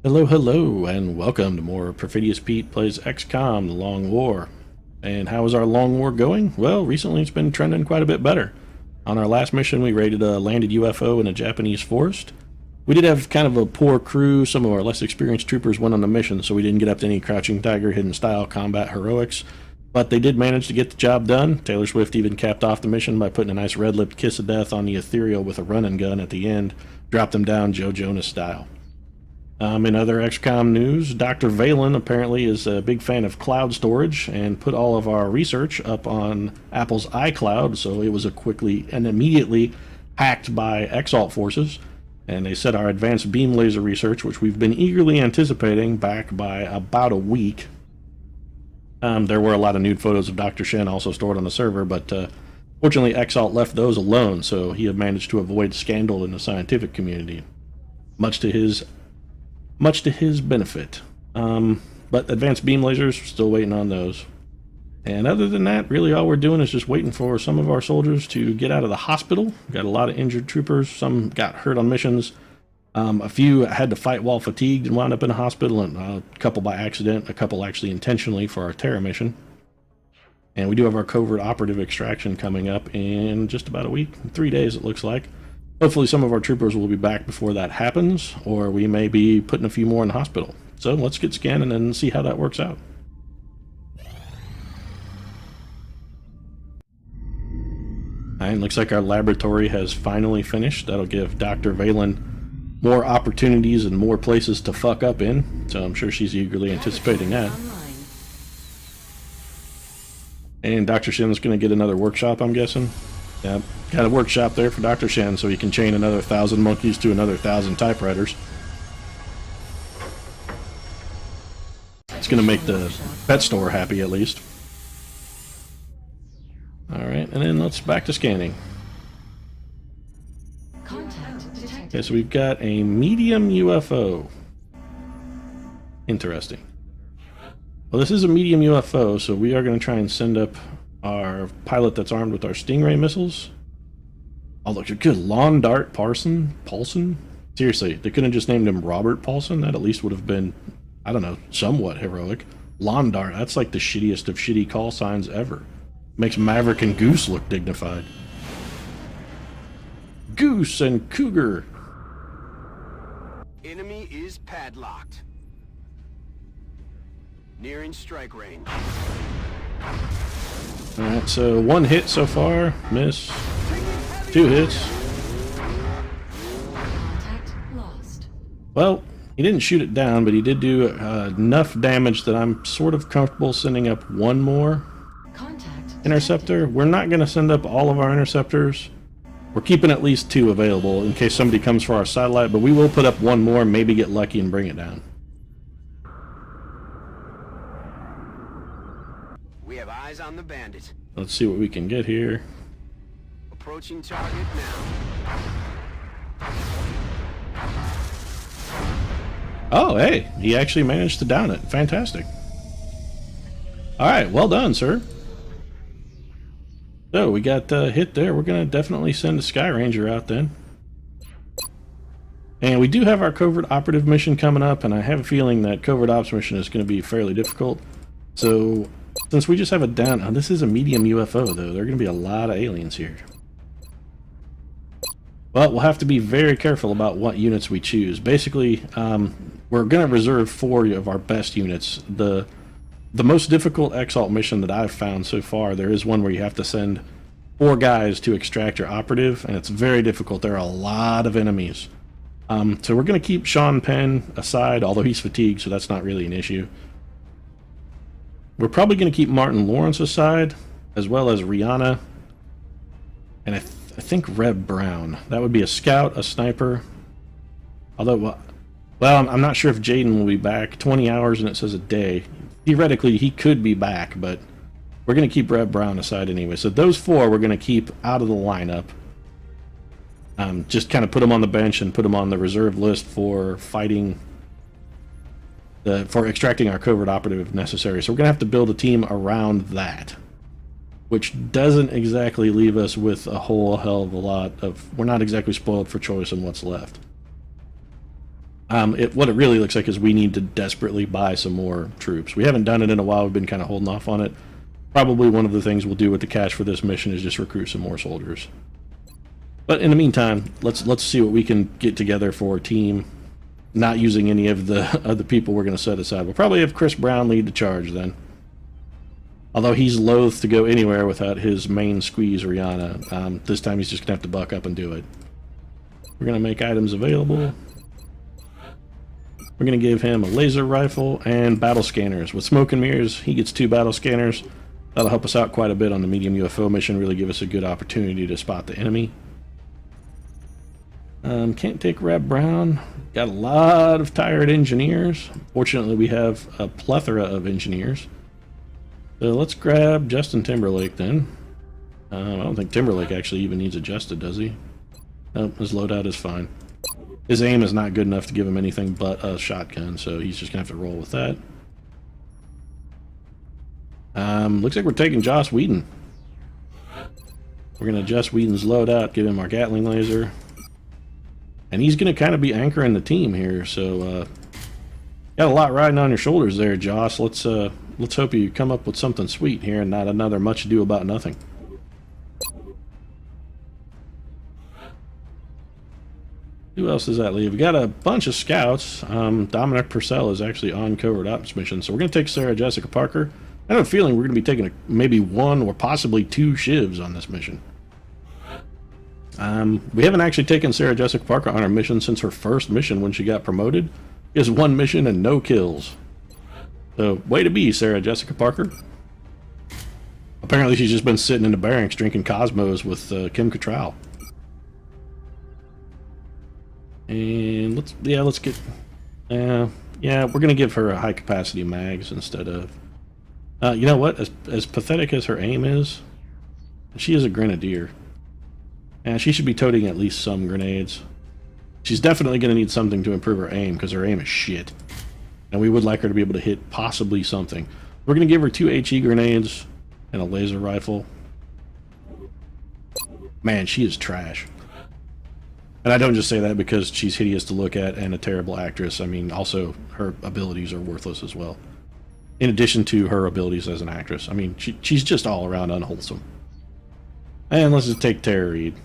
Hello, hello, and welcome to more Perfidious Pete Plays XCOM, The Long War. And how is our Long War going? Well, recently it's been trending quite a bit better. On our last mission, we raided a landed UFO in a Japanese forest. We did have kind of a poor crew. Some of our less experienced troopers went on the mission, so we didn't get up to any Crouching Tiger, Hidden Style combat heroics. But they did manage to get the job done. Taylor Swift even capped off the mission by putting a nice red-lipped kiss of death on the ethereal with a running gun at the end. Dropped them down Joe Jonas style. In other XCOM news, Dr. Valen apparently is a big fan of cloud storage and put all of our research up on Apple's iCloud, so it was quickly and immediately hacked by Exalt forces. And they set our advanced beam laser research, which we've been eagerly anticipating, back by about a week. There were a lot of nude photos of Dr. Shen also stored on the server, but fortunately Exalt left those alone, so he had managed to avoid scandal in the scientific community, much to his benefit. But advanced beam lasers, still waiting on those. And other than that, really all we're doing is just waiting for some of our soldiers to get out of the hospital. Got a lot of injured troopers. Some got hurt on missions. A few had to fight while fatigued and wound up in a hospital, and a couple by accident, a couple actually intentionally for our Terra mission. And we do have our covert operative extraction coming up in just about a week, 3 days it looks like. Hopefully some of our troopers will be back before that happens, or we may be putting a few more in the hospital. So let's get scanning and see how that works out. And looks like our laboratory has finally finished. That'll give Dr. Valen more opportunities and more places to fuck up in, so I'm sure she's eagerly anticipating that. And Dr. Shen's going to get another workshop, I'm guessing. Yeah, got a workshop there for Dr. Shen so he can chain another 1,000 monkeys to another 1,000 typewriters. It's going to make the pet store happy at least. Alright, and then let's back to scanning. Okay, so we've got a medium UFO. Interesting. Well, this is a medium UFO, so we are going to try and send up our pilot that's armed with our Stingray missiles. Oh, look, you're good. Lawn Dart Paulson? Seriously, they couldn't have just named him Robert Paulson? That at least would have been, I don't know, somewhat heroic. Lawn Dart, that's like the shittiest of shitty call signs ever. Makes Maverick and Goose look dignified. Goose and Cougar. Enemy is padlocked. Nearing strike range. Alright, so 1 hit so far. Miss. 2 hits. Well, he didn't shoot it down, but he did do enough damage that I'm sort of comfortable sending up one more interceptor. We're not going to send up all of our interceptors. We're keeping at least 2 available in case somebody comes for our satellite, but we will put up one more, maybe get lucky and bring it down. We have eyes on the bandit. Let's see what we can get here. Approaching target now. Oh, hey, he actually managed to down it. Fantastic. Alright, well done, sir. So, we got hit there. We're going to definitely send a Sky Ranger out then. And we do have our covert operative mission coming up, and I have a feeling that covert ops mission is going to be fairly difficult. So, since we just have a down... Oh, this is a medium UFO, though. There are going to be a lot of aliens here. Well, we'll have to be very careful about what units we choose. Basically, we're going to reserve 4 of our best units. The most difficult Exalt mission that I've found so far, there is one where you have to send 4 guys to extract your operative, and it's very difficult. There are a lot of enemies. So we're going to keep Sean Penn aside, although he's fatigued, so that's not really an issue. We're probably going to keep Martin Lawrence aside, as well as Rihanna, and I think Reb Brown. That would be a scout, a sniper. Although, well, I'm not sure if Jaden will be back. 20 hours and it says a day. Theoretically, he could be back, but we're going to keep Reb Brown aside anyway. So those 4 we're going to keep out of the lineup. Just kind of put them on the bench and put them on the reserve list for fighting, for extracting our covert operative if necessary. So we're going to have to build a team around that, which doesn't exactly leave us with a whole hell of a lot of... We're not exactly spoiled for choice in what's left. What it really looks like is we need to desperately buy some more troops. We haven't done it in a while. We've been kind of holding off on it. Probably one of the things we'll do with the cash for this mission is just recruit some more soldiers. But in the meantime, let's see what we can get together for a team, not using any of the other people we're going to set aside. We'll probably have Chris Brown lead the charge then. Although he's loath to go anywhere without his main squeeze, Rihanna. This time he's just going to have to buck up and do it. We're going to make items available. We're going to give him a laser rifle and battle scanners. With smoke and mirrors, he gets 2 battle scanners. That'll help us out quite a bit on the medium UFO mission, really give us a good opportunity to spot the enemy. Can't take Reb Brown. Got a lot of tired engineers. Fortunately, we have a plethora of engineers. So let's grab Justin Timberlake then. I don't think Timberlake actually even needs adjusted, does he? Nope, his loadout is fine. His aim is not good enough to give him anything but a shotgun, so he's just going to have to roll with that. Looks like we're taking Joss Whedon. We're going to adjust Whedon's loadout, give him our Gatling laser. And he's going to kind of be anchoring the team here, so got a lot riding on your shoulders there, Joss. Let's hope you come up with something sweet here and not another much ado about nothing. Who else does that leave? We got a bunch of scouts. Dominic Purcell is actually on covert ops mission, so we're going to take Sarah Jessica Parker. I have a feeling we're going to be taking maybe 1 or possibly 2 shivs on this mission. We haven't actually taken Sarah Jessica Parker on our mission since her first mission when she got promoted. She has 1 mission and no kills. So, way to be, Sarah Jessica Parker. Apparently she's just been sitting in the barracks drinking Cosmos with Kim Cattrall. And let's get... yeah, we're going to give her a high-capacity mags instead of... you know what? As pathetic as her aim is, she is a grenadier. And she should be toting at least some grenades. She's definitely going to need something to improve her aim, because her aim is shit. And we would like her to be able to hit possibly something. We're going to give her 2 HE grenades and a laser rifle. Man, she is trash. And I don't just say that because she's hideous to look at and a terrible actress. I mean, also, her abilities are worthless as well. In addition to her abilities as an actress. I mean, she's just all around unwholesome. And let's just take Tara Reid.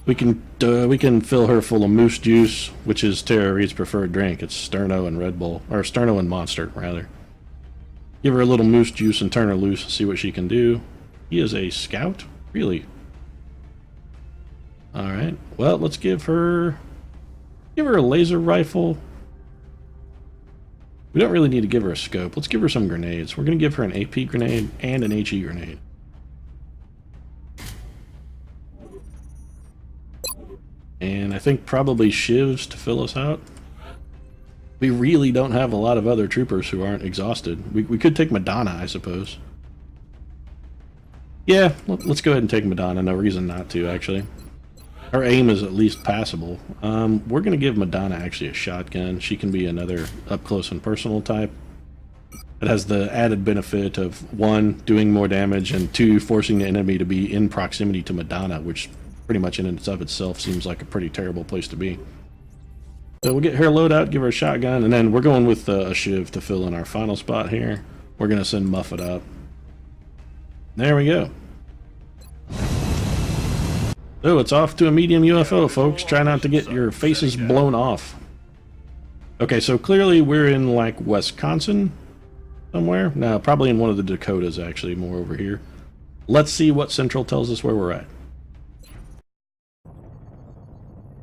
We can fill her full of moose juice, which is Tara Reid's preferred drink. It's Sterno and Red Bull, or Sterno and Monster, rather. Give her a little moose juice and turn her loose, see what she can do. He is a scout? Really? Alright, well, let's give her a laser rifle. We don't really need to give her a scope. Let's give her some grenades. We're going to give her an AP grenade and an HE grenade. And I think probably shivs to fill us out. We really don't have a lot of other troopers who aren't exhausted. We could take Madonna, I suppose. Yeah, let's go ahead and take Madonna. No reason not to, actually. Her aim is at least passable. We're going to give Madonna actually a shotgun. She can be another up-close and personal type. It has the added benefit of 1, doing more damage, and 2, forcing the enemy to be in proximity to Madonna, which pretty much in and of itself seems like a pretty terrible place to be. So we'll get her loadout, give her a shotgun, and then we're going with a shiv to fill in our final spot here. We're going to send Muffet up. There we go. So it's off to a medium UFO, folks. Try not to get your faces blown off. Okay, so clearly we're in, like, Wisconsin somewhere. No, probably in one of the Dakotas, actually, more over here. Let's see what Central tells us where we're at.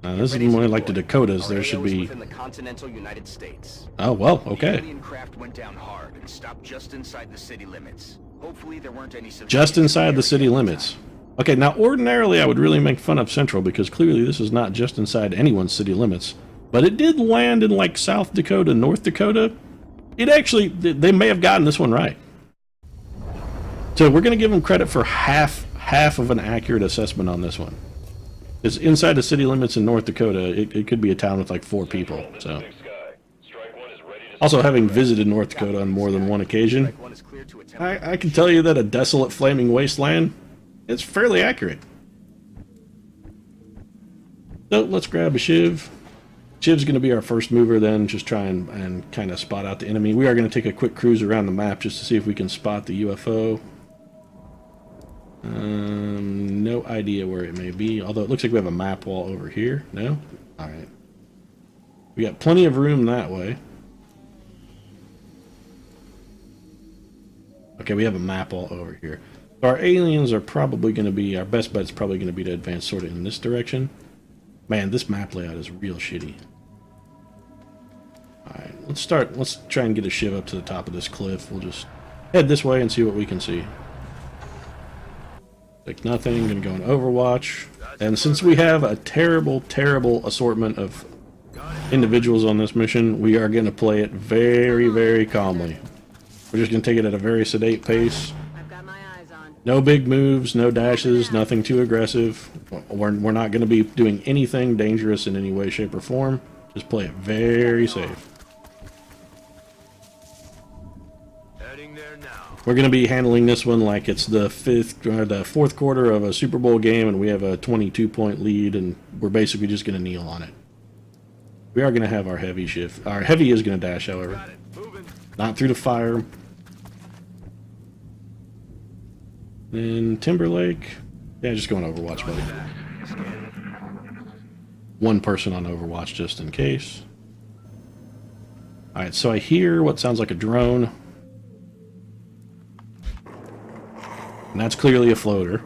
This is more like the Dakotas. There should be... within the continental United States. Oh, well, okay. The alien craft went down hard and stopped just inside the city limits. Hopefully there weren't any... Just inside the city limits. Okay, now ordinarily I would really make fun of Central because clearly this is not just inside anyone's city limits. But it did land in, like, South Dakota, North Dakota. It actually... They may have gotten this one right. So we're going to give them credit for half of an accurate assessment on this one. It's inside the city limits in North Dakota. It could be a town with like 4 people. So, also having visited North Dakota on more than one occasion, I can tell you that a desolate, flaming wasteland is fairly accurate. So let's grab a shiv. Shiv's going to be our first mover then, just try and kind of spot out the enemy. We are going to take a quick cruise around the map just to see if we can spot the UFO. No idea where it may be, although it looks like we have a map wall over here. No? Alright. We got plenty of room that way. Okay, we have a map wall over here. So our aliens are probably going to be, our best bet's probably going to be to advance sort of in this direction. Man, this map layout is real shitty. Alright, let's try and get a shiv up to the top of this cliff. We'll just head this way and see what we can see. Like nothing, gonna go in Overwatch. And since we have a terrible, terrible assortment of individuals on this mission, we are gonna play it very, very calmly. We're just gonna take it at a very sedate pace. No big moves, no dashes, nothing too aggressive. We're not gonna be doing anything dangerous in any way, shape, or form. Just play it very safe. We're going to be handling this one like it's the fourth quarter of a Super Bowl game and we have a 22-point lead and we're basically just going to kneel on it. We are going to have our heavy shift. Our heavy is going to dash, however. Not through the fire. And Timberlake. Yeah, just going Overwatch, buddy. One person on Overwatch just in case. Alright, so I hear what sounds like a drone. And that's clearly a floater.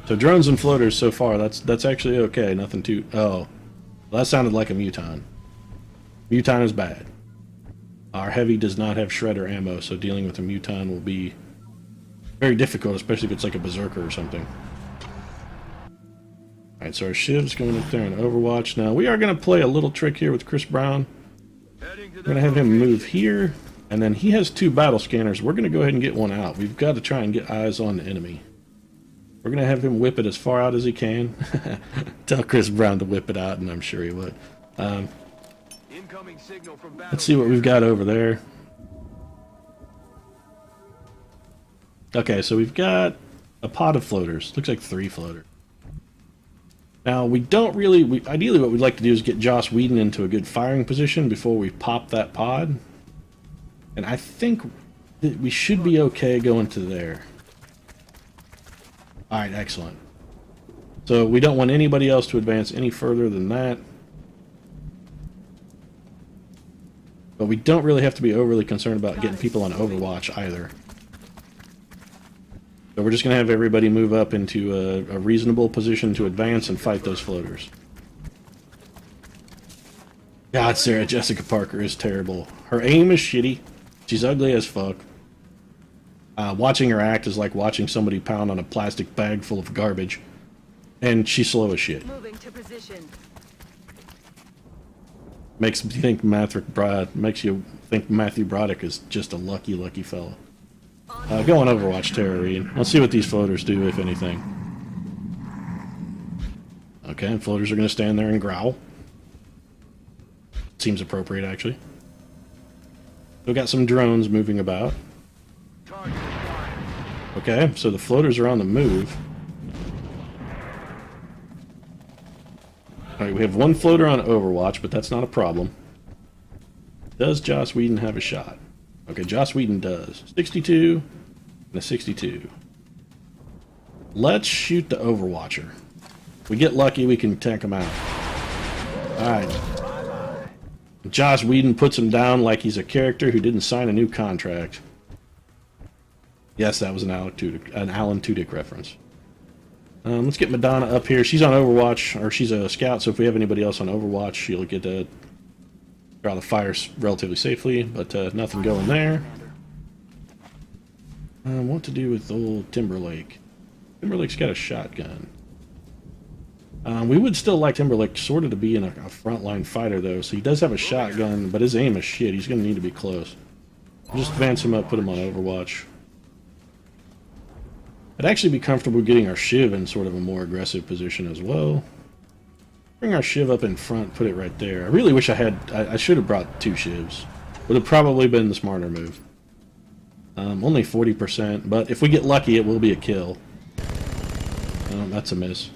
So drones and floaters so far, that's actually okay. Nothing too... Oh. Well, that sounded like a mutant. Mutant is bad. Our heavy does not have shredder ammo, so dealing with a mutant will be very difficult, especially if it's like a berserker or something. Alright, so our shiv's going up there in Overwatch. Now, we are going to play a little trick here with Chris Brown. We're going to have him move here. And then he has 2 battle scanners. We're going to go ahead and get one out. We've got to try and get eyes on the enemy. We're going to have him whip it as far out as he can. Tell Chris Brown to whip it out, and I'm sure he would. Let's see what we've got over there. Okay, so we've got a pod of floaters. Looks like 3 floaters. Now, we don't really... ideally, what we'd like to do is get Joss Whedon into a good firing position before we pop that pod. And I think that we should be okay going to there. Alright, excellent. So we don't want anybody else to advance any further than that. But we don't really have to be overly concerned about getting people on Overwatch either. So we're just going to have everybody move up into a reasonable position to advance and fight those floaters. God, Sarah Jessica Parker is terrible. Her aim is shitty. She's ugly as fuck. Watching her act is like watching somebody pound on a plastic bag full of garbage. And she's slow as shit. Moving to position. Makes you think Matthew Broderick is just a lucky, lucky fella. Go on Overwatch, Tara Reid. Let's see what these floaters do, if anything. Okay, floaters are going to stand there and growl. Seems appropriate, actually. We've got some drones moving about. Okay, so the floaters are on the move. Alright, we have 1 floater on Overwatch, but that's not a problem. Does Joss Whedon have a shot? Okay, Joss Whedon does. 62 and a 62. Let's shoot the Overwatcher. If we get lucky, we can tank him out. Alright. Joss Whedon puts him down like he's a character who didn't sign a new contract. Yes, that was an Alan Tudyk reference. Let's get Madonna up here. She's on Overwatch, or she's a scout, so if we have anybody else on Overwatch, she'll get to draw the fire relatively safely, but nothing going there. What to do with old Timberlake? Timberlake's got a shotgun. We would still like Timberlake sort of to be in a frontline fighter, though, so he does have a shotgun, but his aim is shit. He's going to need to be close. Just advance him up, put him on Overwatch. I'd actually be comfortable getting our Shiv in sort of a more aggressive position as well. Bring our Shiv up in front, put it right there. I really wish I should have brought 2 Shivs. Would have probably been the smarter move. Only 40%, but if we get lucky, it will be a kill. That's a miss.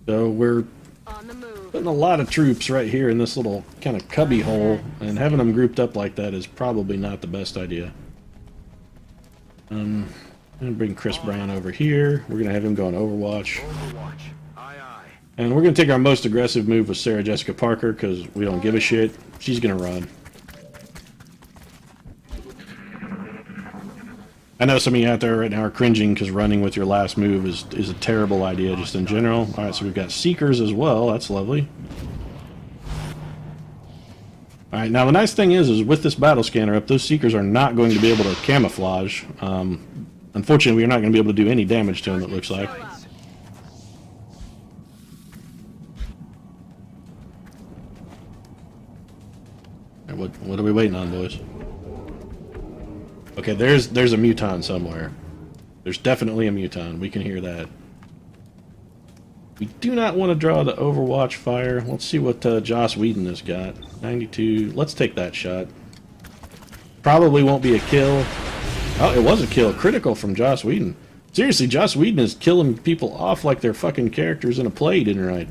So we're On the move. putting a lot of troops right here in this little kind of cubby hole, and having them grouped up like that is probably not the best idea. I'm gonna bring Chris Brown over here. We're gonna have him go on Overwatch. Overwatch. Aye, aye. And we're gonna take our most aggressive move with Sarah Jessica Parker, because we don't give a shit. She's gonna run. I know some of you out there right now are cringing because running with your last move is a terrible idea just in general. Alright, so we've got Seekers as well. That's lovely. Alright, now the nice thing is with this battle scanner up, those Seekers are not going to be able to camouflage. Unfortunately, we're not going to be able to do any damage to them, it looks like. What are we waiting on, boys? Okay, there's a muton somewhere. There's definitely a muton. We can hear that. We do not want to draw the Overwatch fire. Let's see what Joss Whedon has got. 92. Let's take that shot. Probably won't be a kill. Oh, it was a kill. Critical from Joss Whedon. Seriously, Joss Whedon is killing people off like they're fucking characters in a play, didn't right?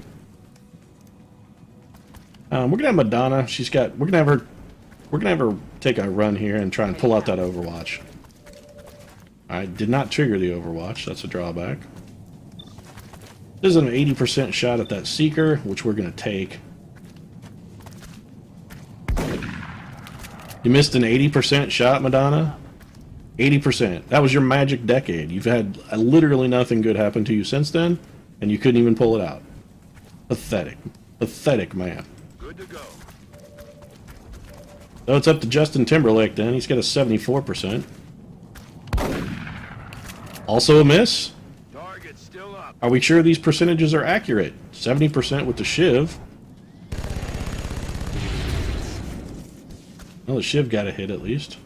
We're gonna have Madonna. We're gonna have her take a run here and try and pull out that Overwatch. I did not trigger the Overwatch. That's a drawback. This is an 80% shot at that Seeker, which we're gonna take. You missed an 80% shot, Madonna? 80%. That was your magic decade. You've had literally nothing good happen to you since then, and you couldn't even pull it out. Pathetic. Pathetic, man. Good to go. So it's up to Justin Timberlake then. He's got a 74%. Also a miss. Target still up. Are we sure these percentages are accurate? 70% with the Shiv. Well, the Shiv got a hit at least.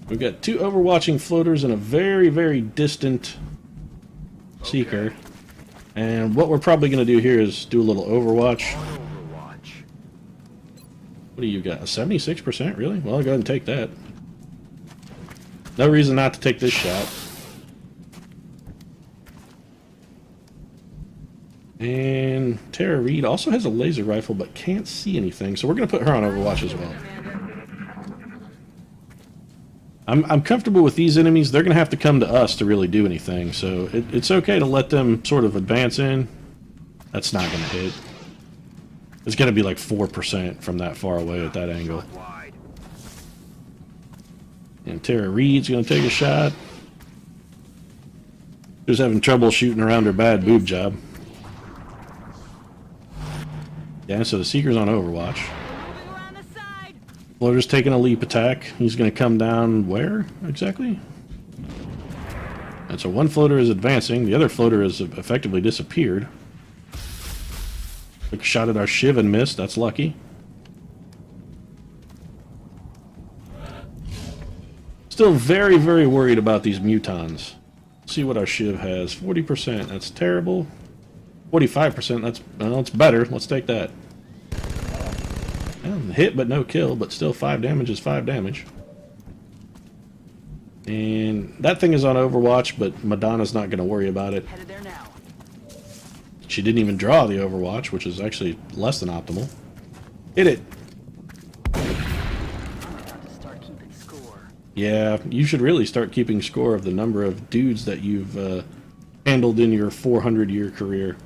We've got two overwatching floaters and a very, very distant Seeker. Okay. And what we're probably going to do here is do a little Overwatch. On Overwatch. What do you got? A 76%? Really? Well, I'll go ahead and take that. No reason not to take this shot. And Tara Reid also has a laser rifle but can't see anything, so we're going to put her on Overwatch as well. I'm comfortable with these enemies. They're going to have to come to us to really do anything, so it's okay to let them sort of advance in. That's not going to hit. It's going to be like 4% from that far away at that angle. Wide. And Tara Reid's going to take a shot. Just having trouble shooting around her bad boob job. Yeah, so the Seeker's on Overwatch. Moving around the side. Floater's taking a leap attack. He's going to come down where exactly? And so one floater is advancing. The other floater has effectively disappeared. Took a shot at our Shiv and missed. That's lucky. Still very, very worried about these mutons. Let's see what our Shiv has. 40%. That's terrible. 45%. That's better. Let's take that. Well, hit but no kill, but still 5 damage is 5 damage. And that thing is on Overwatch, but Madonna's not going to worry about it. Headed there now. She didn't even draw the Overwatch, which is actually less than optimal. Hit it! I'm about to start keeping score. Yeah, you should really start keeping score of the number of dudes that you've handled in your 400-year career.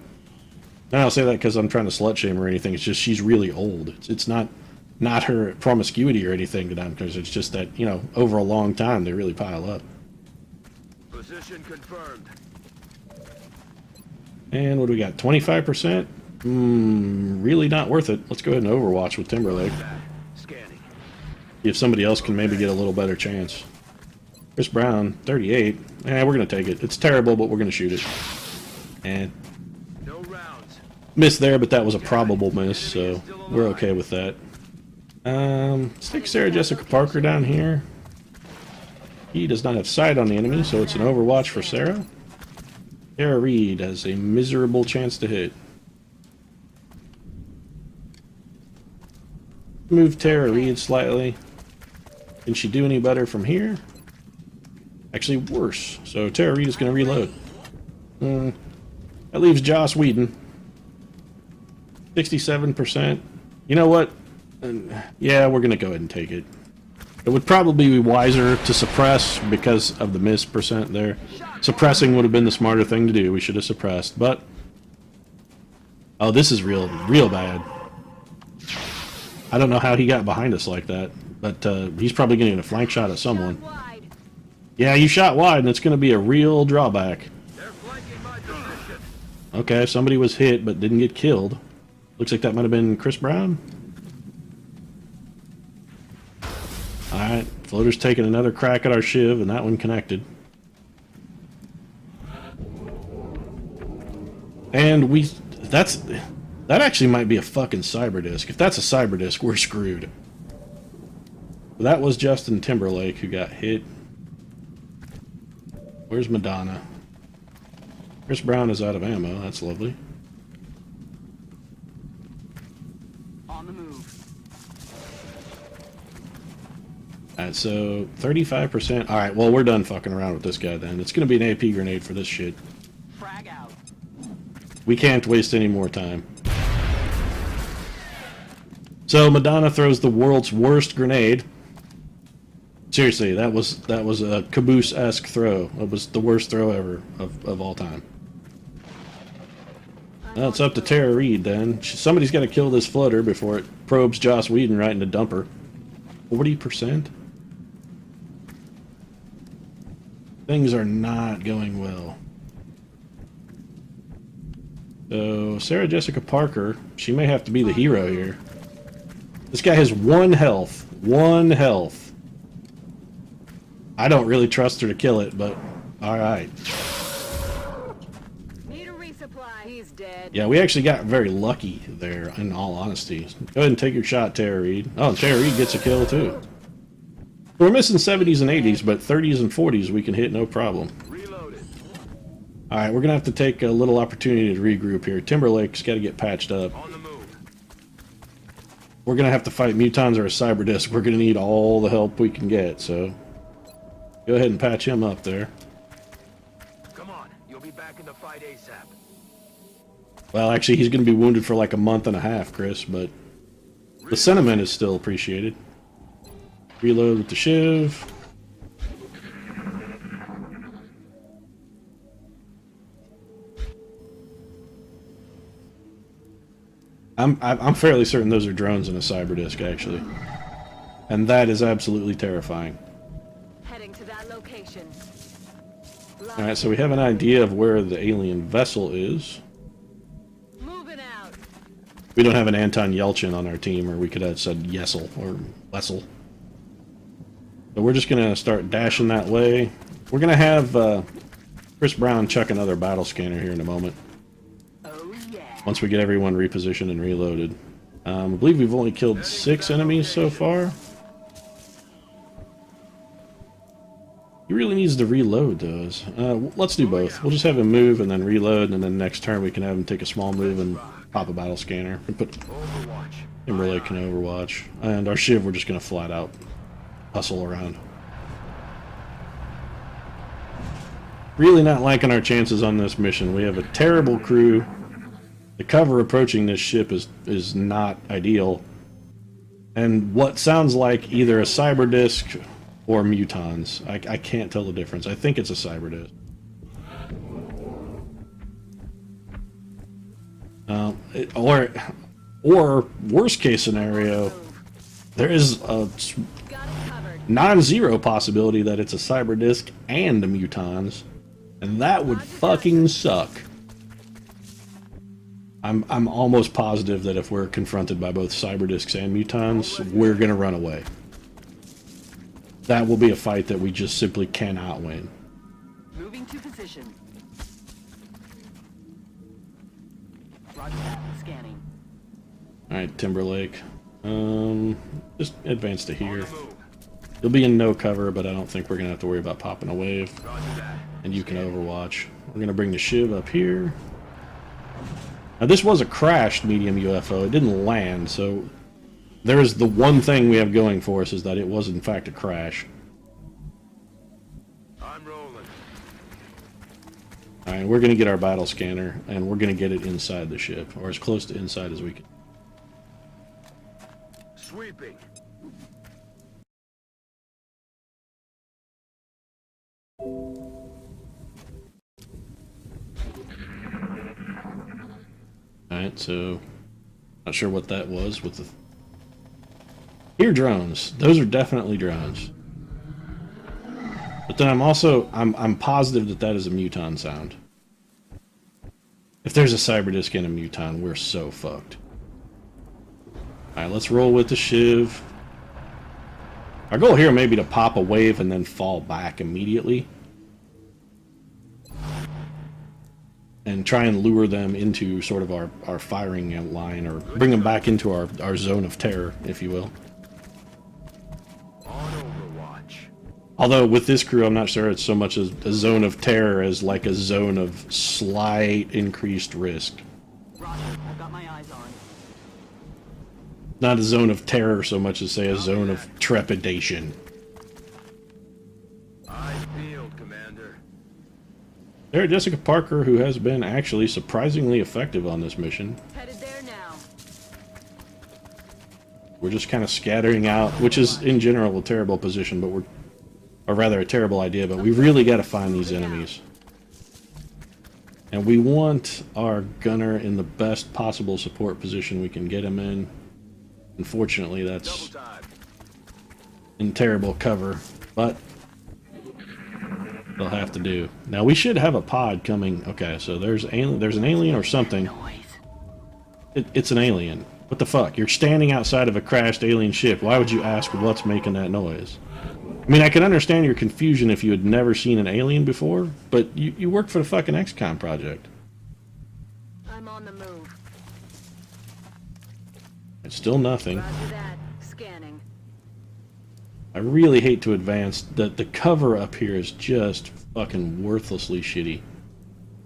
And I don't say that because I'm trying to slut shame her or anything. It's just she's really old. It's not her promiscuity or anything that I'm, because it's just that, you know, over a long time they really pile up. Position confirmed. And what do we got? 25%? Really not worth it. Let's go ahead and Overwatch with Timberlake. Scanning. See if somebody else can maybe get a little better chance. Chris Brown, 38. We're going to take it. It's terrible, but we're going to shoot it. And No rounds. missed there, but that was a probable miss, so we're okay with that. Let's take Sarah Jessica Parker down here. He does not have sight on the enemy, so it's an Overwatch for Sarah. Tara Reid has a miserable chance to hit. Move Tara Reid slightly. Can she do any better from here? Actually worse. So Tara Reid is going to reload. That leaves Joss Whedon. 67%. You know what? Yeah, we're going to go ahead and take it. It would probably be wiser to suppress because of the miss percent there. Suppressing would have been the smarter thing to do. We should have suppressed, but... Oh, this is real bad. I don't know how he got behind us like that, but he's probably getting a flank shot at someone. Yeah, you shot wide, and it's going to be a real drawback. Okay, somebody was hit but didn't get killed. Looks like that might have been Chris Brown. Alright, Floater's taking another crack at our shiv, and that one connected. And that actually might be a fucking cyber disc. If that's a cyber disc, we're screwed. That was Justin Timberlake who got hit. Where's Madonna? Chris Brown is out of ammo. That's lovely. On the move. Alright, so 35%. Alright, well, we're done fucking around with this guy then. It's going to be an AP grenade for this shit. Frag out. We can't waste any more time. So Madonna throws the world's worst grenade. Seriously, that was a Caboose-esque throw. It was the worst throw ever of all time. Well, it's up to Tara Reid then. Somebody's got to kill this floater before it probes Joss Whedon right into dumper. 40%? Things are not going well. So, Sarah Jessica Parker, she may have to be the hero here. This guy has 1 health. 1 health. I don't really trust her to kill it, but alright. Need a resupply. He's dead. Yeah, we actually got very lucky there, in all honesty. Go ahead and take your shot, Tara Reid. Oh, and Tara Reid gets a kill, too. We're missing 70s and 80s, but 30s and 40s we can hit no problem. Alright, we're going to have to take a little opportunity to regroup here. Timberlake's got to get patched up. On the move. We're going to have to fight mutants or a cyber disc. We're going to need all the help we can get, so... Go ahead and patch him up there. Come on, you'll be back in the fight ASAP. Well, actually, he's going to be wounded for like a month and a half, Chris, but... The sentiment is still appreciated. Reload with the shiv. I'm fairly certain those are drones in a cyber disc, actually. And that is absolutely terrifying. Heading to that location. Alright, so we have an idea of where the alien vessel is. Moving out. We don't have an Anton Yelchin on our team, or we could have said Yesel or Wessel. So we're just going to start dashing that way. We're going to have Chris Brown chuck another battle scanner here in a moment. Oh yeah. Once we get everyone repositioned and reloaded. I believe we've only killed 6 enemies so far. He really needs to reload those. Let's do both. We'll just have him move and then reload, and then next turn we can have him take a small move and pop a battle scanner. And put Timberlake in Overwatch. And our shiv we're just going to flat out hustle around. Really not liking our chances on this mission. We have a terrible crew. The cover approaching this ship is not ideal. And what sounds like either a cyber disc or mutants. I can't tell the difference. I think it's a cyber disc. Or worst case scenario, there is a non-zero possibility that it's a cyber disc and a mutants, and that would fucking suck. I'm almost positive that if we're confronted by both cyber discs and mutants, we're gonna run away. That will be a fight that we just simply cannot win. Moving to position. Roger that. Scanning. Alright, Timberlake. Just advance to here. You'll be in no cover, but I don't think we're gonna have to worry about popping a wave. And you can Overwatch. We're gonna bring the shiv up here. Now this was a crashed medium UFO. It didn't land, so there is the one thing we have going for us is that it was in fact a crash. I'm rolling. Alright, we're going to get our battle scanner, and we're going to get it inside the ship, or as close to inside as we can. Sweeping. Alright, so not sure what that was with the here drones. Those are definitely drones. But then I'm positive that that is a muton sound. If there's a cyber disc and a muton, we're so fucked. Alright, let's roll with the shiv. Our goal here may be to pop a wave and then fall back immediately. And try and lure them into sort of our firing line, or bring them back into our zone of terror, if you will. On Overwatch. Although with this crew, I'm not sure it's so much as a zone of terror as like a zone of slight increased risk. Roger, I've got my eyes on. Not a zone of terror so much as, say, a zone of trepidation. Eyes peeled, Commander. Sarah Jessica Parker, who has been actually surprisingly effective on this mission. Headed there now. We're just kind of scattering out, which is in general a terrible position, but or rather a terrible idea, but we really got to find these enemies. And we want our gunner in the best possible support position we can get him in. Unfortunately, that's in terrible cover, but they'll have to do. Now we should have a pod coming. Okay, so there's an alien or something. It's an alien. What the fuck? You're standing outside of a crashed alien ship. Why would you ask what's making that noise? I mean, I can understand your confusion if you had never seen an alien before, but you work for the fucking XCOM project. I'm on the move. It's still nothing. Roger that. Scanning. I really hate to advance. The cover up here is just fucking worthlessly shitty.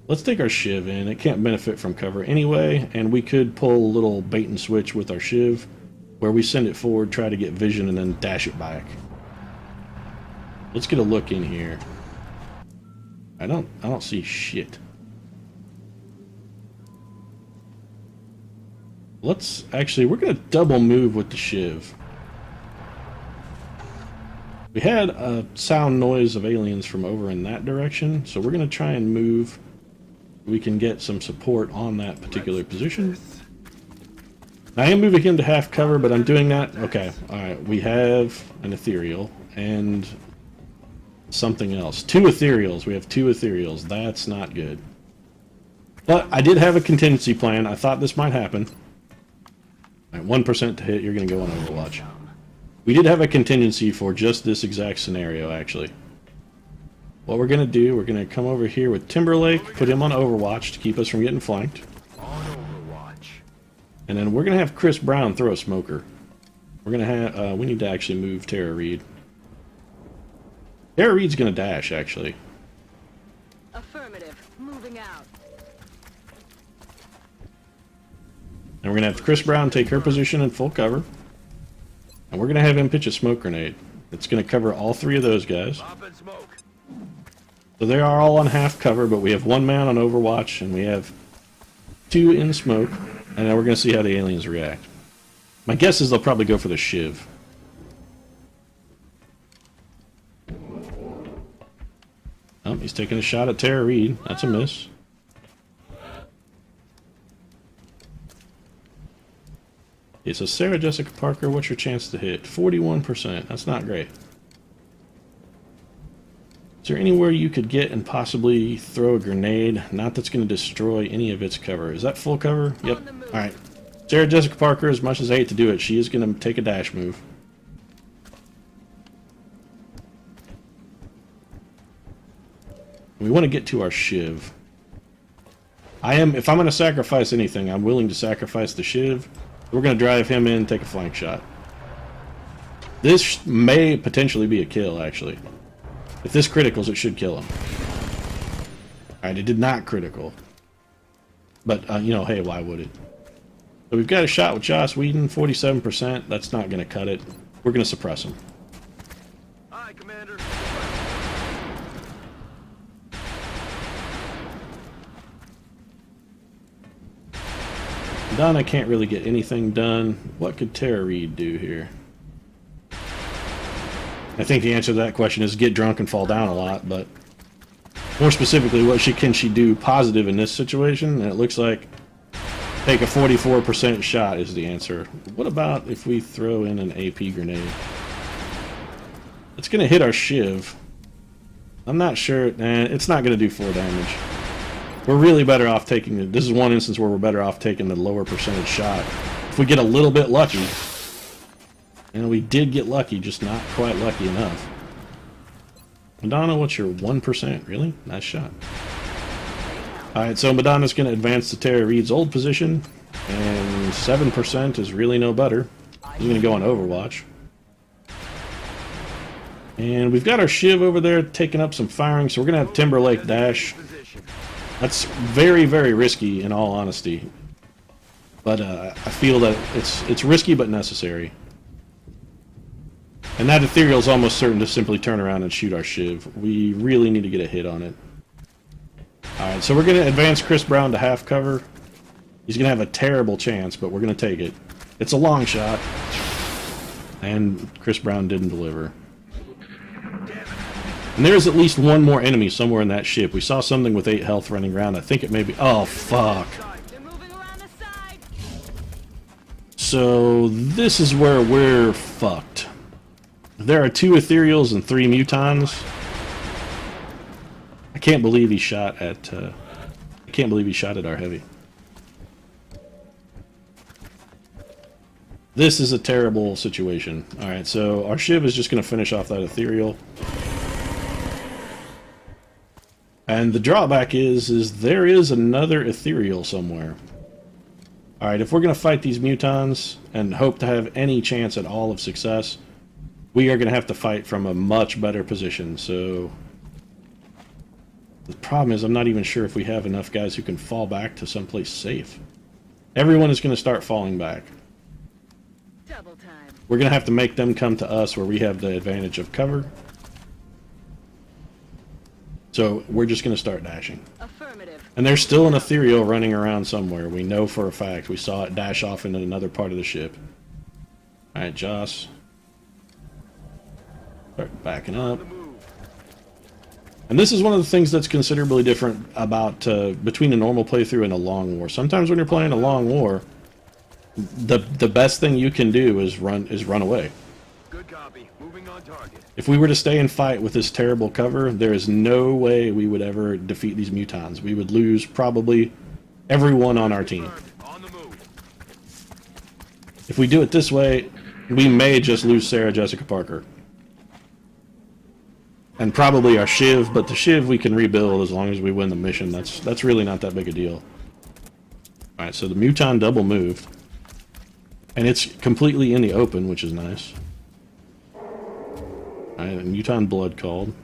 Let's take our shiv in. It can't benefit from cover anyway, and we could pull a little bait and switch with our shiv, where we send it forward, try to get vision, and then dash it back. Let's get a look in here. I don't see shit. Let's actually, we're gonna double move with the shiv. We had a sound noise of aliens from over in that direction, so we're gonna try and move. We can get some support on that particular position. I am moving him to half cover, but I'm doing that. Okay, alright, we have an ethereal and something else. 2 ethereals. We have 2 ethereals. That's not good. But I did have a contingency plan. I thought this might happen. Alright, 1% to hit. You're going to go on Overwatch. We did have a contingency for just this exact scenario, actually. What we're going to do, we're going to come over here with Timberlake, put him on Overwatch to keep us from getting flanked. On Overwatch. And then we're going to have Chris Brown throw a smoker. We're going to have, we need to actually move Tara Reid. Tara Reid's going to dash, actually. Affirmative. Moving out. And we're going to have Chris Brown take her position in full cover. And we're going to have him pitch a smoke grenade. It's going to cover all 3 of those guys. Pop and smoke. So they are all on half cover, but we have 1 man on Overwatch, and we have 2 in smoke. And then we're going to see how the aliens react. My guess is they'll probably go for the shiv. Oh, he's taking a shot at Tara Reid. That's a miss. Okay, so Sarah Jessica Parker, what's your chance to hit? 41%. That's not great. Is there anywhere you could get and possibly throw a grenade? Not that's going to destroy any of its cover. Is that full cover? Yep. Alright. Sarah Jessica Parker, as much as I hate to do it, she is going to take a dash move. We want to get to our shiv. If I'm going to sacrifice anything, I'm willing to sacrifice the shiv. We're going to drive him in, take a flank shot. This may potentially be a kill, actually. If this criticals, it should kill him. Alright, it did not critical. But, you know, hey, why would it? So we've got a shot with Joss Whedon, 47%. That's not going to cut it. We're going to suppress him. Aye, Commander. Donna can't really get anything done. What could Tara Reid do here? I think the answer to that question is get drunk and fall down a lot, but more specifically, what can she do positive in this situation? And it looks like take a 44% shot is the answer. What about if we throw in an AP grenade? It's going to hit our shiv. I'm not sure. It's not going to do 4 damage. We're really better off taking it. This is one instance where we're better off taking the lower percentage shot. If we get a little bit lucky, and we did get lucky, just not quite lucky enough. Madonna, what's your 1%? Really? Nice shot. Alright, so Madonna's going to advance to Tara Reid's old position, and 7% is really no better. He's going to go on Overwatch. And we've got our Shiv over there taking up some firing, so we're going to have Timberlake dash. That's very, very risky, in all honesty. But I feel that it's risky but necessary. And that ethereal's almost certain to simply turn around and shoot our Shiv. We really need to get a hit on it. Alright, so we're going to advance Chris Brown to half cover. He's going to have a terrible chance, but we're going to take it. It's a long shot. And Chris Brown didn't deliver. And there's at least one more enemy somewhere in that ship. We saw something with 8 health running around. I think it may be... Oh, fuck. So, this is where we're fucked. There are 2 ethereals and 3 mutants. I can't believe he shot at... I can't believe he shot at our heavy. This is a terrible situation. Alright, so our Shiv is just going to finish off that ethereal. And the drawback is there is another ethereal somewhere. Alright, if we're going to fight these mutants and hope to have any chance at all of success, we are going to have to fight from a much better position. So the problem is I'm not even sure if we have enough guys who can fall back to someplace safe. Everyone is going to start falling back. Double time. We're going to have to make them come to us where we have the advantage of cover. So we're just going to start dashing. Affirmative. And there's still an ethereal running around somewhere. We know for a fact. We saw it dash off into another part of the ship. Alright, Joss. Start backing up. And this is one of the things that's considerably different about between a normal playthrough and a long war. Sometimes when you're playing a long war, the best thing you can do is run away. Good copy. Moving on target. If we were to stay and fight with this terrible cover, there is no way we would ever defeat these mutants. We would lose probably everyone on our team. On the move. If we do it this way, we may just lose Sarah Jessica Parker. And probably our Shiv, but the Shiv we can rebuild as long as we win the mission. That's really not that big a deal. Alright, so the mutant double moved. And it's completely in the open, which is nice. Alright, mutant blood called.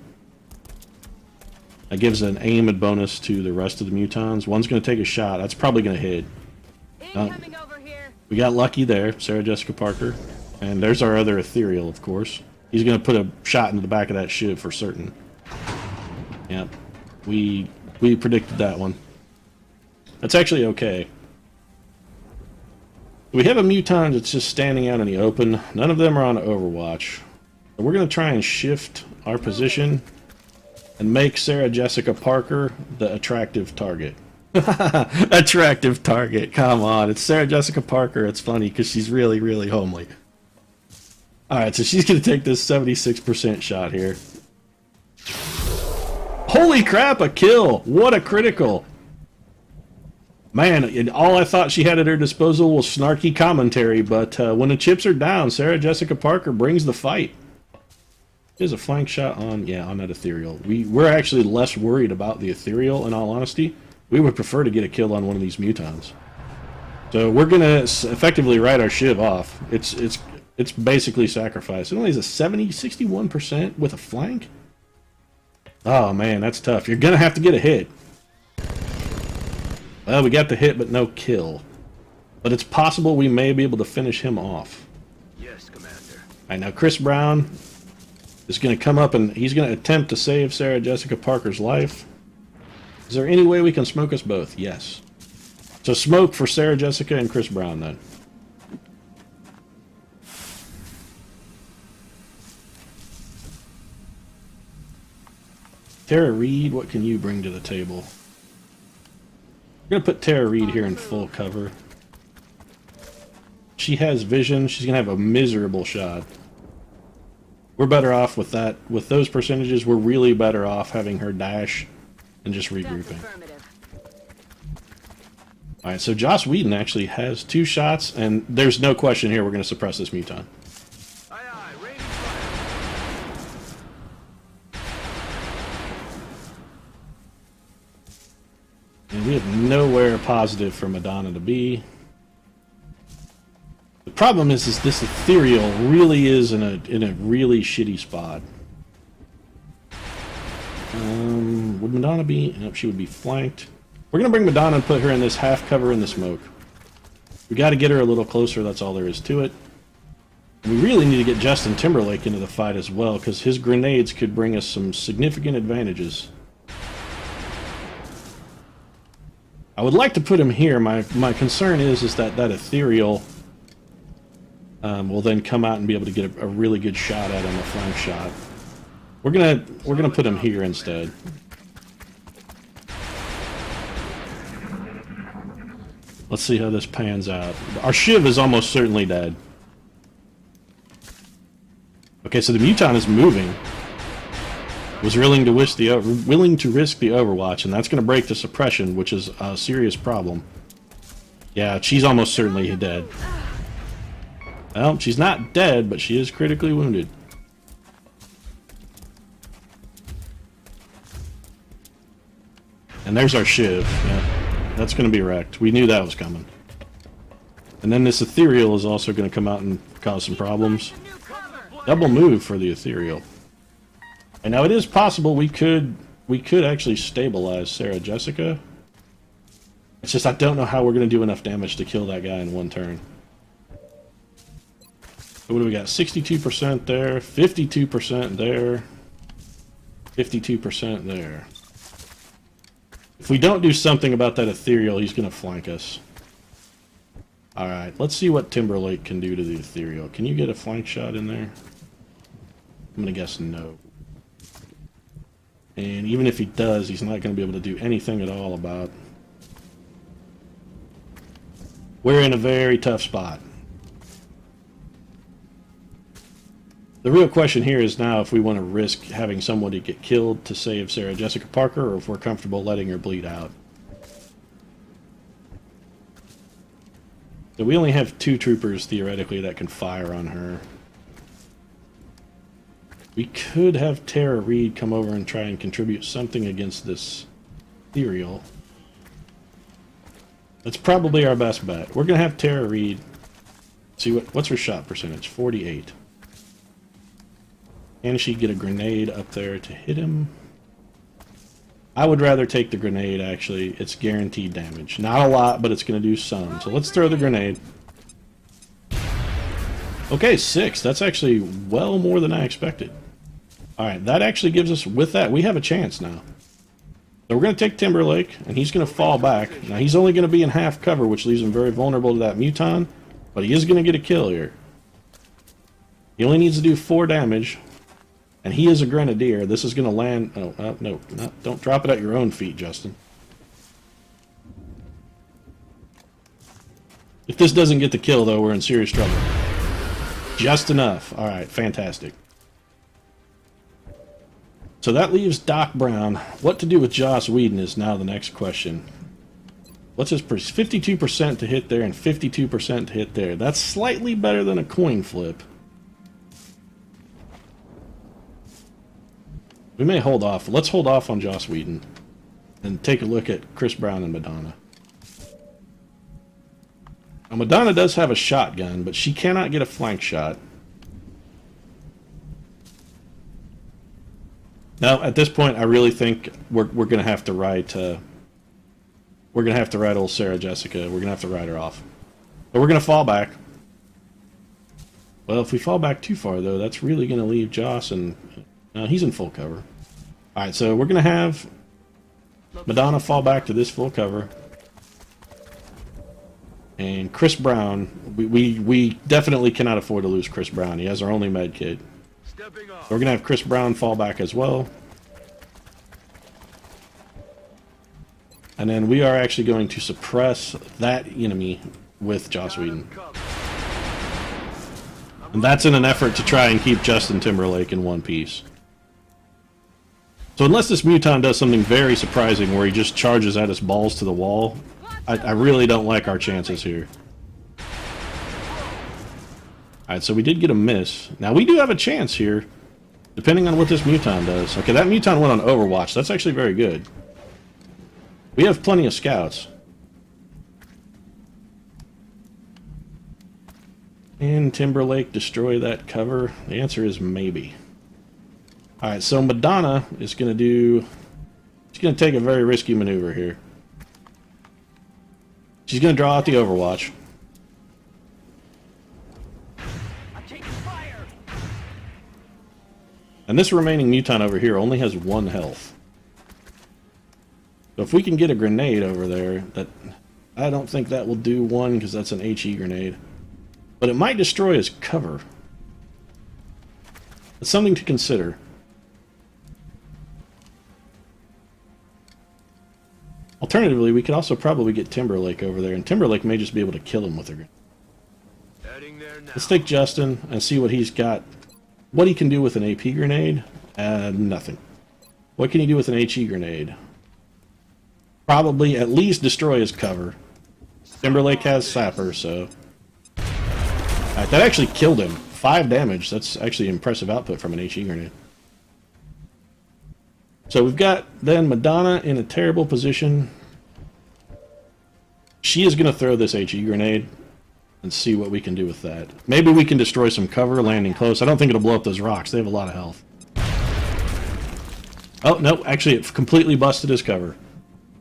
That gives an aim and bonus to the rest of the mutants. One's going to take a shot. That's probably going to hit. Incoming over here. We got lucky there, Sarah Jessica Parker. And there's our other ethereal, of course. He's going to put a shot into the back of that Shiv for certain. Yep. We predicted that one. That's actually okay. We have a mutant that's just standing out in the open. None of them are on Overwatch. So we're going to try and shift our position and make Sarah Jessica Parker the attractive target. Attractive target. Come on. It's Sarah Jessica Parker. It's funny because she's really, really homely. Alright, so she's going to take this 76% shot here. Holy crap, a kill! What a critical! Man, and all I thought she had at her disposal was snarky commentary, but when the chips are down, Sarah Jessica Parker brings the fight. There's a flank shot on that ethereal. We're actually less worried about the ethereal, in all honesty. We would prefer to get a kill on one of these mutants. So we're going to effectively write our Shiv off. It's basically sacrifice. It only has a 61% with a flank? Oh man, that's tough. You're going to have to get a hit. Well, we got the hit, but no kill. But it's possible we may be able to finish him off. Yes, Commander. Alright, now Chris Brown is going to come up and he's going to attempt to save Sarah Jessica Parker's life. Is there any way we can smoke us both? Yes. So smoke for Sarah Jessica and Chris Brown then. Tara Reid, what can you bring to the table? I'm going to put Tara Reid here in full cover. She has vision. She's going to have a miserable shot. We're better off with that. With those percentages, we're really better off having her dash and just regrouping. Alright, so Joss Whedon actually has 2 shots, and there's no question here we're going to suppress this mutant. Aye, aye, ready to fire. And we have nowhere positive for Madonna to be. The problem is this ethereal really is in a really shitty spot. Would Madonna be? Nope, she would be flanked. We're gonna bring Madonna and put her in this half cover in the smoke. We got to get her a little closer. That's all there is to it. We really need to get Justin Timberlake into the fight as well, because his grenades could bring us some significant advantages. I would like to put him here. My concern is that ethereal will then come out and be able to get a really good shot at him, a flank shot. We're gonna put him here instead. Let's see how this pans out. Our Shiv is almost certainly dead. Okay, so the mutant is moving. Was willing to risk the Overwatch, and that's going to break the suppression, which is a serious problem. Yeah, she's almost certainly dead. Well, she's not dead, but she is critically wounded. And there's our Shiv. Yeah, that's going to be wrecked. We knew that was coming. And then this ethereal is also going to come out and cause some problems. Double move for the ethereal. And now it is possible we could actually stabilize Sarah Jessica. It's just I don't know how we're going to do enough damage to kill that guy in one turn. So what do we got? 62% there, 52% there, 52% there. If we don't do something about that ethereal, he's going to flank us. Alright, let's see what Timberlake can do to the ethereal. Can you get a flank shot in there? I'm going to guess no. And even if he does, he's not going to be able to do anything at all about. We're in a very tough spot. The real question here is now if we want to risk having somebody get killed to save Sarah Jessica Parker, or if we're comfortable letting her bleed out. So we only have 2 troopers, theoretically, that can fire on her. We could have Tara Reid come over and try and contribute something against this ethereal. That's probably our best bet. We're going to have Tara Reid. See what's her shot percentage? 48. Can she get a grenade up there to hit him? I would rather take the grenade, actually. It's guaranteed damage. Not a lot, but it's going to do some. So let's throw the grenade. Okay, 6. That's actually well more than I expected. Alright, that actually gives us, with that, we have a chance now. So we're going to take Timberlake, and he's going to fall back. Now, he's only going to be in half cover, which leaves him very vulnerable to that mutant, but he is going to get a kill here. He only needs to do 4 damage, and he is a grenadier. This is going to land... Oh, no, don't drop it at your own feet, Justin. If this doesn't get the kill, though, we're in serious trouble. Just enough. Alright, fantastic. So that leaves Doc Brown. What to do with Joss Whedon is now the next question. What's his 52% to hit there and 52% to hit there? That's slightly better than a coin flip. We may hold off. Let's hold off on Joss Whedon and take a look at Chris Brown and Madonna. Now, Madonna does have a shotgun, but she cannot get a flank shot. Now, at this point, I really think we're going to have to write. We're going to have to write old Sarah Jessica. We're going to have to write her off. But we're going to fall back. Well, if we fall back too far, though, that's really going to leave Joss, and he's in full cover. All right, so we're going to have Madonna fall back to this full cover. And Chris Brown, we definitely cannot afford to lose Chris Brown. He has our only med kit. So we're going to have Chris Brown fall back as well. And then we are actually going to suppress that enemy with Joss Whedon. And that's in an effort to try and keep Justin Timberlake in one piece. So unless this mutant does something very surprising where he just charges at us balls to the wall, I really don't like our chances here. Alright, so we did get a miss. Now we do have a chance here, depending on what this mutant does. Okay, that mutant went on Overwatch. That's actually very good. We have plenty of scouts. Can Timberlake destroy that cover? The answer is maybe. Alright, so Madonna is going to do... She's going to take a very risky maneuver here. She's going to draw out the Overwatch. And this remaining mutant over here only has 1 health. So if we can get a grenade over there, that I don't think that will do 1 because that's an HE grenade. But it might destroy his cover. It's something to consider. Alternatively, we could also probably get Timberlake over there, and Timberlake may just be able to kill him with a grenade. Let's take Justin and see what he's got. What he can do with an AP grenade? Nothing. What can he do with an HE grenade? Probably at least destroy his cover. Timberlake has Sapper, so... Alright, that actually killed him. 5 damage. That's actually impressive output from an HE grenade. So we've got then Madonna in a terrible position. She is going to throw this HE grenade and see what we can do with that. Maybe we can destroy some cover landing close. I don't think it'll blow up those rocks. They have a lot of health. Oh, no. Actually, it completely busted his cover.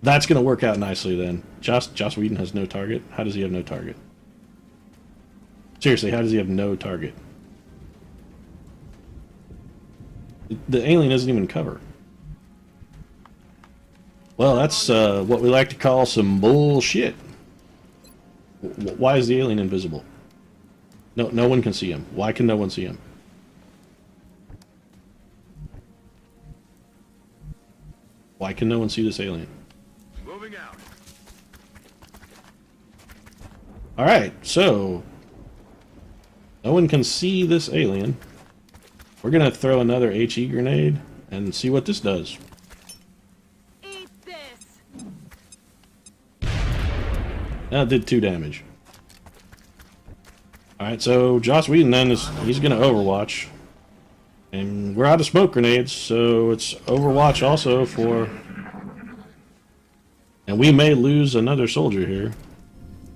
That's going to work out nicely then. Joss Whedon has no target. How does he have no target? Seriously, how does he have no target? The alien doesn't even cover. Well, that's what we like to call some bullshit. Why is the alien invisible? No one can see him. Why can no one see him? Why can no one see this alien? Moving out. Alright, so... No one can see this alien. We're gonna throw another HE grenade and see what this does. That did 2 damage. Alright, so Joss Whedon then he's gonna Overwatch. And we're out of smoke grenades, so it's Overwatch also for... And we may lose another soldier here.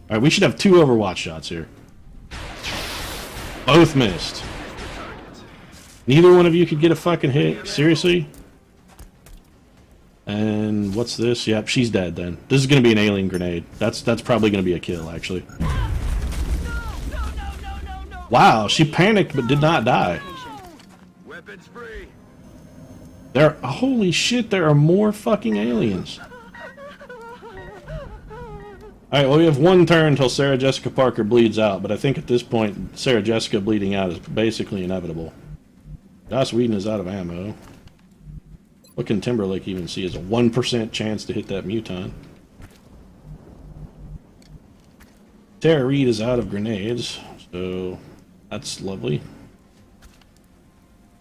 Alright, we should have 2 Overwatch shots here. Both missed. Neither one of you could get a fucking hit? Seriously? And what's this? Yep, she's dead then. This is going to be an alien grenade. That's probably going to be a kill, actually. Wow, she panicked but did not die. Weapons free. Holy shit, there are more fucking aliens. Alright, well we have 1 turn until Sarah Jessica Parker bleeds out, but I think at this point, Sarah Jessica bleeding out is basically inevitable. Joss Whedon is out of ammo. What can Timberlake even see? Is a 1% chance to hit that mutant. Tara Reid is out of grenades, so that's lovely.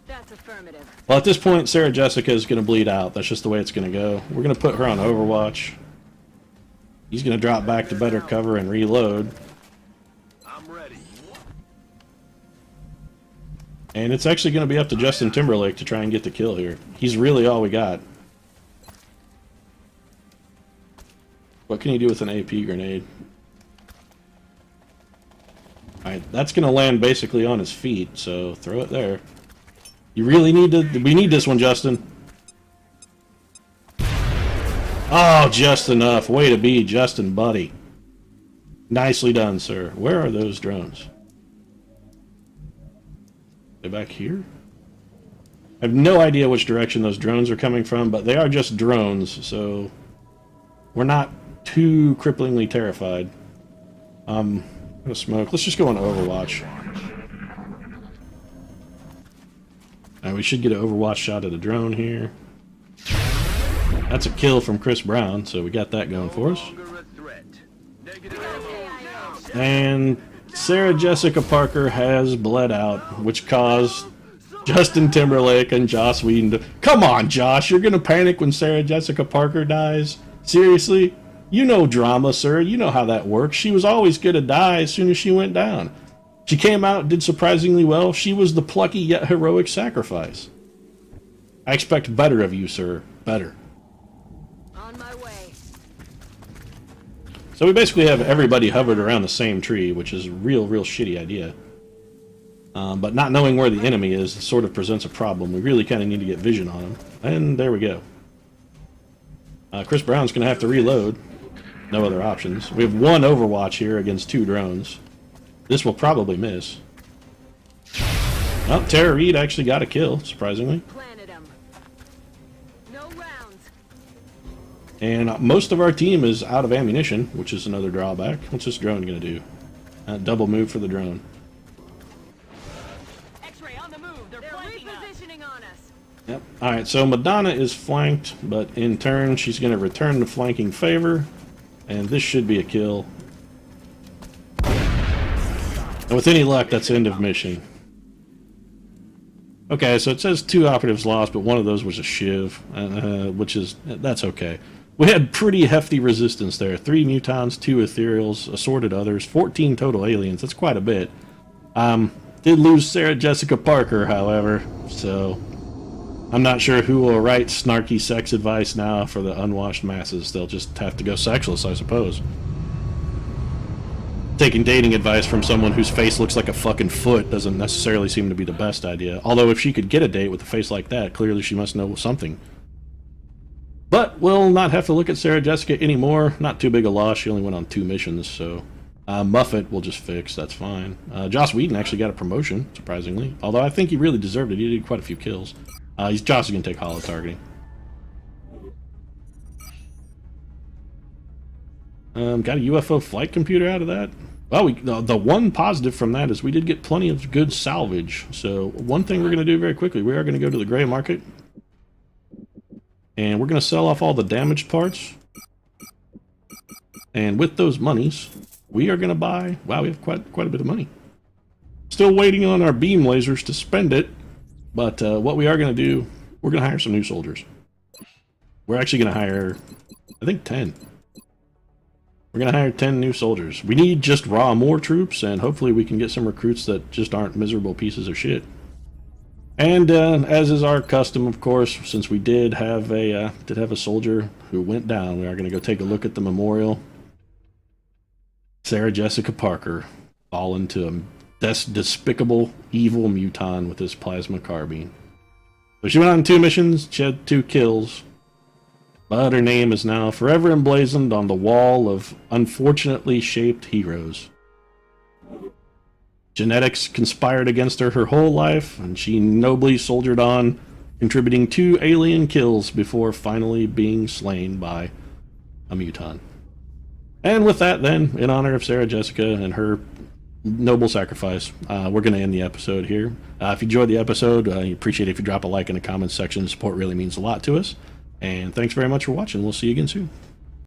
That's affirmative. Well, at this point, Sarah Jessica is going to bleed out. That's just the way it's going to go. We're going to put her on Overwatch. He's going to drop back to better cover and reload. I'm ready. And it's actually going to be up to Justin Timberlake to try and get the kill here. He's really all we got. What can he do with an AP grenade? Alright, that's going to land basically on his feet, so throw it there. You really need to... We need this one, Justin. Oh, just enough. Way to be, Justin, buddy. Nicely done, sir. Where are those drones? They back here? I have no idea which direction those drones are coming from, but they are just drones, so we're not too cripplingly terrified. Gonna smoke. Let's just go on Overwatch. We should get an Overwatch shot at a drone here. That's a kill from Chris Brown, so we got that going for us. Longer a threat. Negative ammo. And Sarah Jessica Parker has bled out, which caused Justin Timberlake and Joss Whedon to... Come on, Josh, you're gonna panic when Sarah Jessica Parker dies? Seriously? You know drama, sir. You know how that works. She was always gonna die as soon as she went down. She came out, did surprisingly well. She was the plucky yet heroic sacrifice. I expect better of you, sir. Better. On my way. So we basically have everybody hovered around the same tree, which is a real shitty idea. But not knowing where the enemy is sort of presents a problem. We really kind of need to get vision on him. And there we go. Chris Brown's going to have to reload. No other options. We have one Overwatch here against 2 drones. This will probably miss. Well, Tara Reid actually got a kill, surprisingly. Planted 'em. No rounds. And most of our team is out of ammunition, which is another drawback. What's this drone going to do? Double move for the drone. X-ray on the move. They're repositioning on us. Yep. Alright, so Madonna is flanked, but in turn she's going to return the flanking favor. And this should be a kill. And with any luck, that's end of mission. Okay, so it says 2 operatives lost, but one of those was a shiv, that's okay. We had pretty hefty resistance there. 3 mutants, 2 ethereals, assorted others, 14 total aliens. That's quite a bit. Did lose Sarah Jessica Parker, however, so I'm not sure who will write snarky sex advice now for the unwashed masses. They'll just have to go sexless, I suppose. Taking dating advice from someone whose face looks like a fucking foot doesn't necessarily seem to be the best idea. Although if she could get a date with a face like that, clearly she must know something. But we'll not have to look at Sarah Jessica anymore. Not too big a loss. She only went on 2 missions, so... Muffet we'll just fix. That's fine. Joss Whedon actually got a promotion, surprisingly. Although I think he really deserved it. He did quite a few kills. Joss is going to take holo targeting. Got a UFO flight computer out of that. Well, the one positive from that is we did get plenty of good salvage. So one thing we're going to do very quickly, we are going to go to the gray market. And we're going to sell off all the damaged parts. And with those monies, we are going to buy... Wow, we have quite a bit of money. Still waiting on our beam lasers to spend it. But what we are going to do, we're going to hire some new soldiers. We're actually going to hire, I think, 10. We're going to hire 10 new soldiers. We need just more troops, and hopefully we can get some recruits that just aren't miserable pieces of shit. And as is our custom, of course, since we did have a soldier who went down, we are going to go take a look at the memorial. Sarah Jessica Parker, fallen to a despicable, evil muton with his plasma carbine. So she went on 2 missions, she had 2 kills, but her name is now forever emblazoned on the wall of unfortunately shaped heroes. Genetics conspired against her whole life, and she nobly soldiered on, contributing 2 alien kills before finally being slain by a muton. And with that, then, in honor of Sarah Jessica and her noble sacrifice, we're going to end the episode here. If you enjoyed the episode, I appreciate it if you drop a like in the comments section. The support really means a lot to us. And thanks very much for watching. We'll see you again soon.